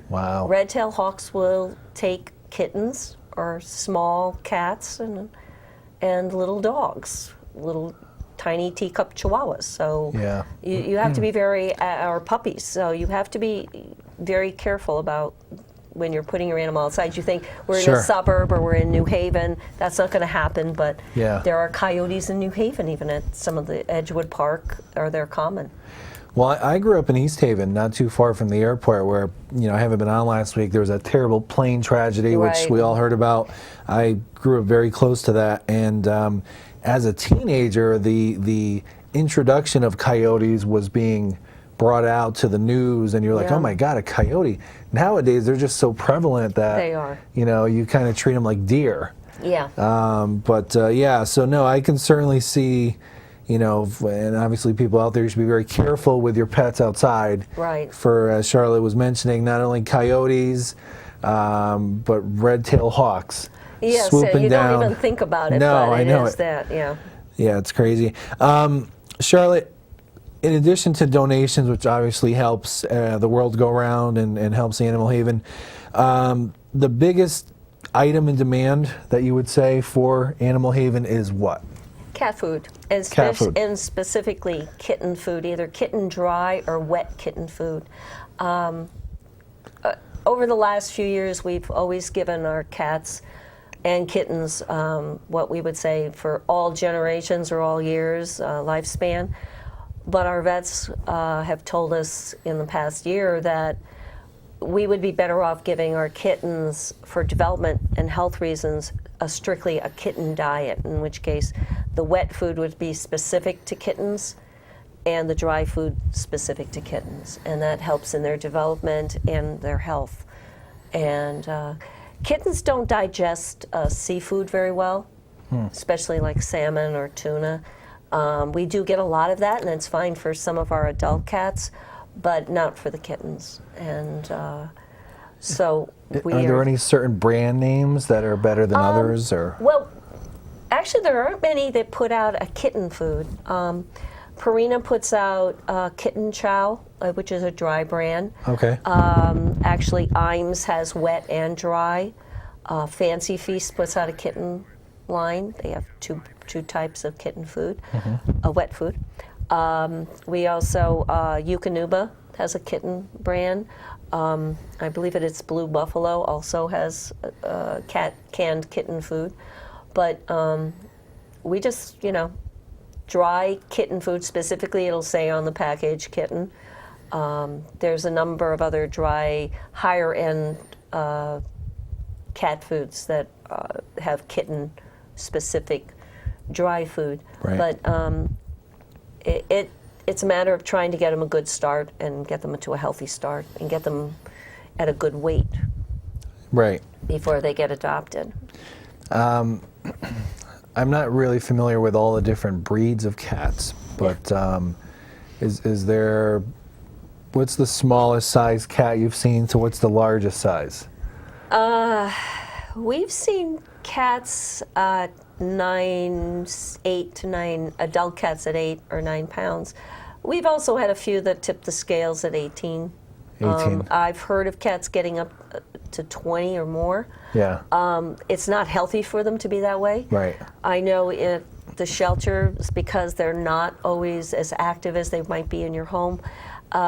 Speaker 1: Wow.
Speaker 8: Red-tailed hawks will take kittens or small cats and little dogs, little tiny teacup chihuahuas. So
Speaker 1: yeah.
Speaker 8: you have to be or puppies, so you have to be very careful about when you're putting your animal outside. You think we're in a suburb or we're in New Haven, that's not going to happen, but there are coyotes in New Haven, even at some of the Edgewood Park, they're common.
Speaker 1: Well, I grew up in East Haven, not too far from the airport, where, I haven't been on last week. There was a terrible plane tragedy, which we all heard about. I grew up very close to that, and as a teenager, the introduction of coyotes was being brought out to the news, and you're like, oh my God, a coyote. Nowadays, they're just so prevalent that
Speaker 8: they are.
Speaker 1: You kind of treat them like deer.
Speaker 8: Yeah.
Speaker 1: So no, I can certainly see, and obviously people out there, you should be very careful with your pets outside.
Speaker 8: Right.
Speaker 1: For, as Charlotte was mentioning, not only coyotes, but red-tailed hawks.
Speaker 8: Yes,
Speaker 1: swooping
Speaker 8: you
Speaker 1: down.
Speaker 8: don't even think about it,
Speaker 1: no,
Speaker 8: but
Speaker 1: I know
Speaker 8: is that, yeah.
Speaker 1: Yeah, it's crazy. Charlotte, in addition to donations, which obviously helps the world go round and helps Animal Haven, the biggest item in demand that you would say for Animal Haven is what?
Speaker 8: Cat food, and specifically kitten food, either kitten dry or wet kitten food. Over the last few years, we've always given our cats and kittens what we would say for all generations or all years lifespan. But our vets have told us in the past year that we would be better off giving our kittens, for development and health reasons, strictly a kitten diet, in which case the wet food would be specific to kittens and the dry food specific to kittens. And that helps in their development and their health. And kittens don't digest seafood very well, especially like salmon or tuna. We do get a lot of that, and it's fine for some of our adult cats, but not for the kittens. And so
Speaker 1: are there any certain brand names that are better than others? Or?
Speaker 8: Well, actually there aren't many that put out a kitten food. Purina puts out Kitten Chow, which is a dry brand.
Speaker 1: Okay.
Speaker 8: Actually, Imes has wet and dry. Fancy Feast puts out a kitten line. They have two types of kitten food, wet food. We also, Eukanuba has a kitten brand. I believe it's Blue Buffalo also has canned kitten food. But we just, dry kitten food, specifically it'll say on the package kitten. There's a number of other dry, higher end cat foods that have kitten specific dry food.
Speaker 1: Right.
Speaker 8: But it's a matter of trying to get them a good start and get them to a healthy start and get them at a good weight.
Speaker 1: Right.
Speaker 8: Before they get adopted.
Speaker 1: I'm not really familiar with all the different breeds of cats, but is there, what's the smallest size cat you've seen to what's the largest size?
Speaker 8: We've seen cats 8 to 9 adult cats at 8 or 9 pounds. We've also had a few that tipped the scales at 18.
Speaker 1: 18.
Speaker 8: I've heard of cats getting up to 20 or more.
Speaker 1: Yeah.
Speaker 8: It's not healthy for them to be that way.
Speaker 1: Right.
Speaker 8: I know at the shelters, because they're not always as active as they might be in your home,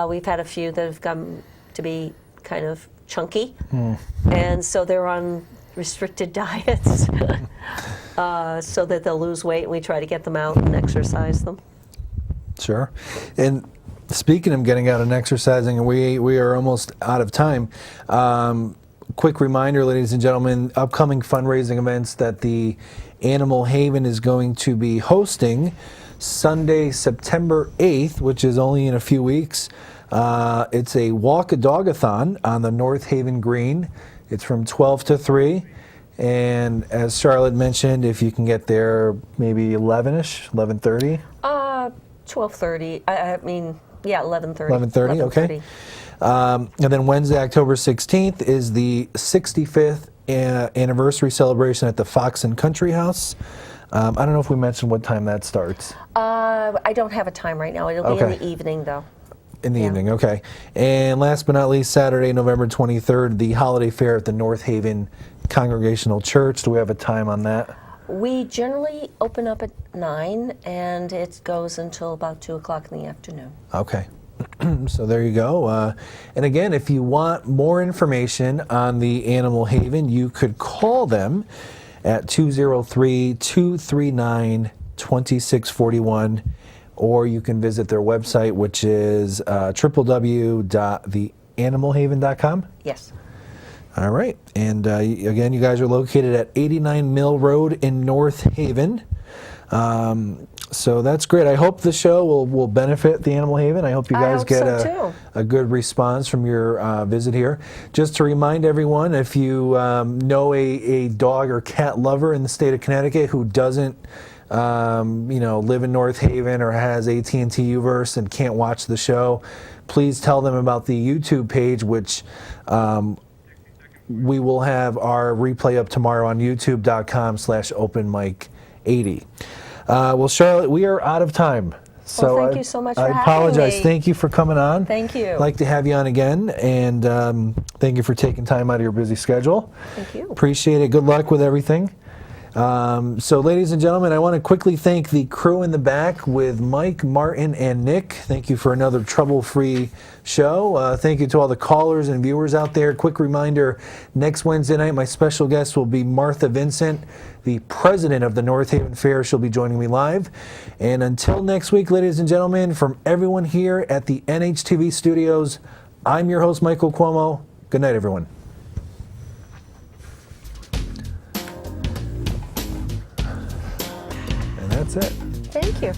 Speaker 8: we've had a few that have come to be kind of chunky, and so they're on restricted diets so that they'll lose weight, and we try to get them out and exercise them.
Speaker 1: Sure. And speaking of getting out and exercising, and we are almost out of time, quick reminder, ladies and gentlemen, upcoming fundraising events that the Animal Haven is going to be hosting Sunday, September 8th, which is only in a few weeks. It's a walk-a-dog-a-thon on the North Haven Green. It's from 12 to 3. And as Charlotte mentioned, if you can get there maybe 11-ish, 11:30?
Speaker 8: 12:30. I mean, yeah, 11:30.
Speaker 1: 11:30, okay. And then Wednesday, October 16th is the 65th anniversary celebration at the Fox and Country House. I don't know if we mentioned what time that starts.
Speaker 8: I don't have a time right now. It'll be in the evening, though.
Speaker 1: In the evening, okay. And last but not least, Saturday, November 23rd, the holiday fair at the North Haven Congregational Church. Do we have a time on that?
Speaker 8: We generally open up at 9, and it goes until about 2 o'clock in the afternoon.
Speaker 1: Okay. So there you go. And again, if you want more information on the Animal Haven, you could call them at 203-239-2641, or you can visit their website, which is www.theanimalhaven.com.
Speaker 8: Yes.
Speaker 1: All right. And again, you guys are located at 89 Mill Road in North Haven. So that's great. I hope the show will benefit the Animal Haven. I hope you guys get a good response from your visit here. Just to remind everyone, if you know a dog or cat lover in the state of Connecticut who doesn't live in North Haven or has AT&T Uverse and can't watch the show, please tell them about the YouTube page, which we will have our replay up tomorrow on youtube.com/openmic80. Well, Charlotte, we are out of time. So
Speaker 8: thank you so much for having me.
Speaker 1: I apologize. Thank you for coming on.
Speaker 8: Thank you.
Speaker 1: I'd like to have you on again, and thank you for taking time out of your busy schedule.
Speaker 8: Thank you.
Speaker 1: Appreciate it. Good luck with everything. So, ladies and gentlemen, I want to quickly thank the crew in the back with Mike, Martin, and Nick. Thank you for another trouble-free show. Thank you to all the callers and viewers out there. Quick reminder, next Wednesday night, my special guest will be Martha Vincent, the president of the North Haven Fair. She'll be joining me live. And until next week, ladies and gentlemen, from everyone here at the NHTV studios, I'm your host, Michael CUOMO. Good night, everyone. That's it.
Speaker 8: Thank you.